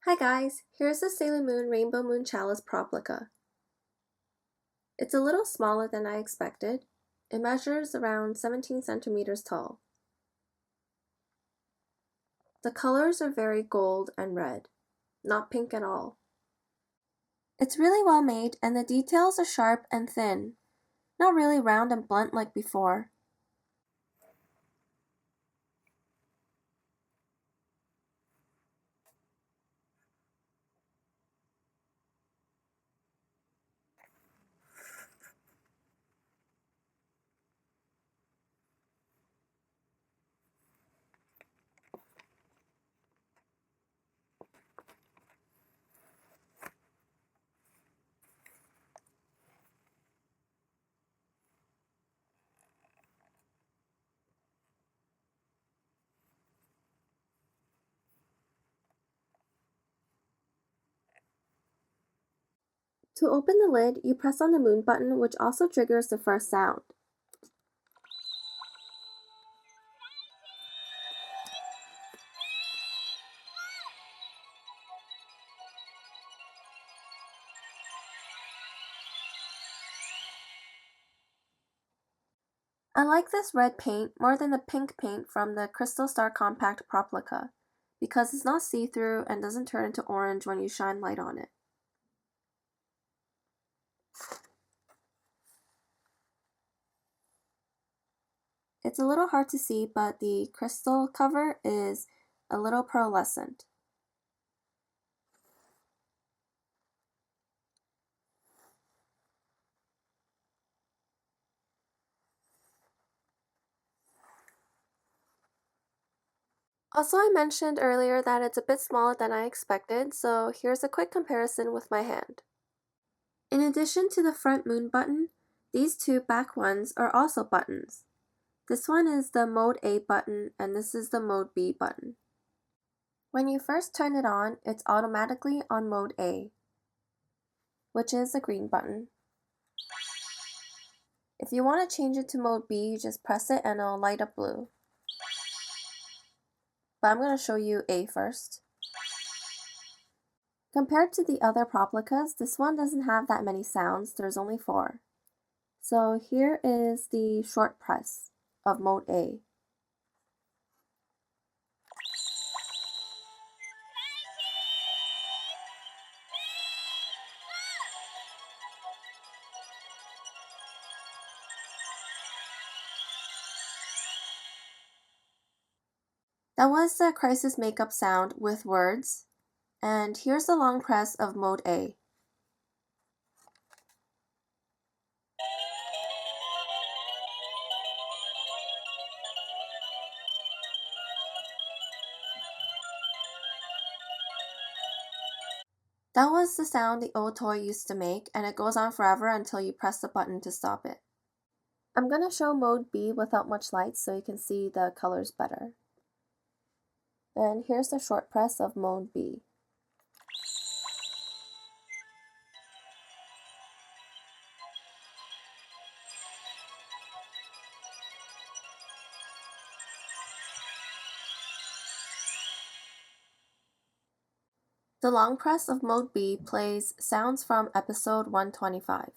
Hi guys, here's the Sailor Moon Rainbow Moon Chalice PROPLICA. It's a little smaller than I expected. It measures around 17 centimeters tall. The colors are very gold and red, not pink at all. It's really well made and the details are sharp and thin, not really round and blunt like before. To open the lid, you press on the moon button, which also triggers the first sound. I like this red paint more than the pink paint from the Crystal Star Compact PROPLICA because it's not see-through and doesn't turn into orange when you shine light on it. It's a little hard to see, but the crystal cover is a little pearlescent. Also, I mentioned earlier that it's a bit smaller than I expected, so here's a quick comparison with my hand. In addition to the front moon button, these two back ones are also buttons. This one is the Mode A button and this is the Mode B button. When you first turn it on, it's automatically on Mode A, which is the green button. If you want to change it to Mode B, you just press it and it'll light up blue. But I'm going to show you A first. Compared to the other Proplicas, this one doesn't have that many sounds, there's only 4. So here is the short press of Mode A. That was the Crisis Makeup sound with words, and here's the long press of Mode A. That was the sound the old toy used to make, and it goes on forever until you press the button to stop it. I'm going to show Mode B without much light so you can see the colors better. And here's the short press of Mode B. The long press of Mode B plays sounds from episode 125.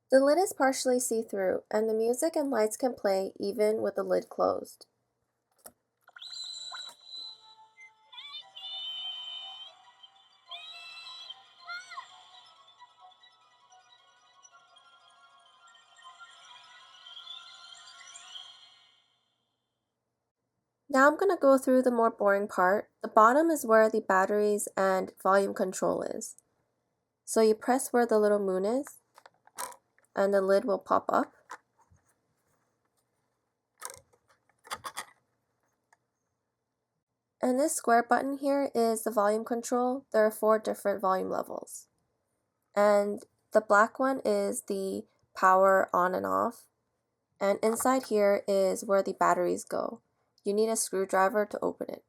The lid is partially see-through, and the music and lights can play even with the lid closed. Now I'm going to go through the more boring part. The bottom is where the batteries and volume control is. So you press where the little moon is, and the lid will pop up. And this square button here is the volume control. There are 4 different volume levels. And the black one is the power on and off. And inside here is where the batteries go. You need a screwdriver to open it.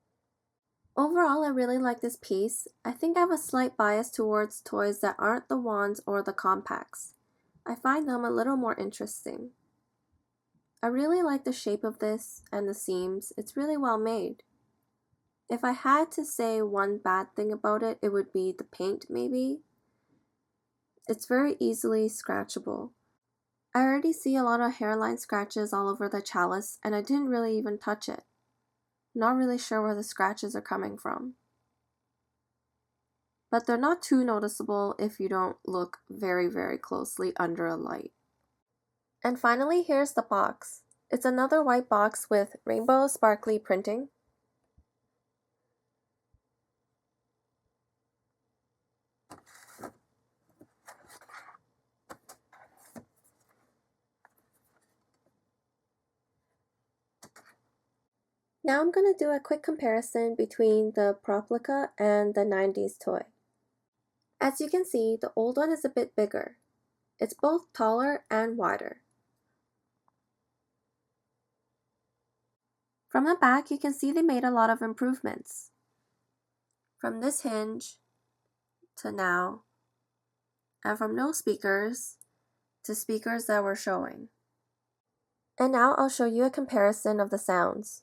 Overall, I really like this piece. I think I have a slight bias towards toys that aren't the wands or the compacts. I find them a little more interesting. I really like the shape of this and the seams. It's really well made. If I had to say one bad thing about it, it would be the paint maybe. It's very easily scratchable. I already see a lot of hairline scratches all over the chalice, and I didn't really even touch it. Not really sure where the scratches are coming from. But they're not too noticeable if you don't look very closely under a light. And finally, here's the box. It's another white box with rainbow sparkly printing. Now I'm going to do a quick comparison between the PROPLICA and the 90s toy. As you can see, the old one is a bit bigger. It's both taller and wider. From the back, you can see they made a lot of improvements. From this hinge to now, and from no speakers to speakers that were showing. And now I'll show you a comparison of the sounds.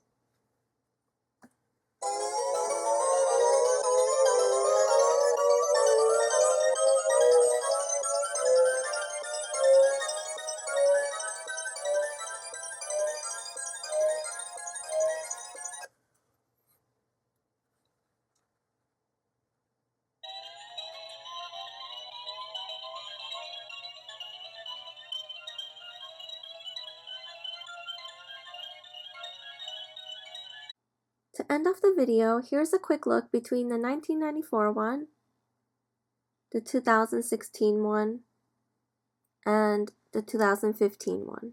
To end off the video, here's a quick look between the 1994 one, the 2016 one, and the 2015 one.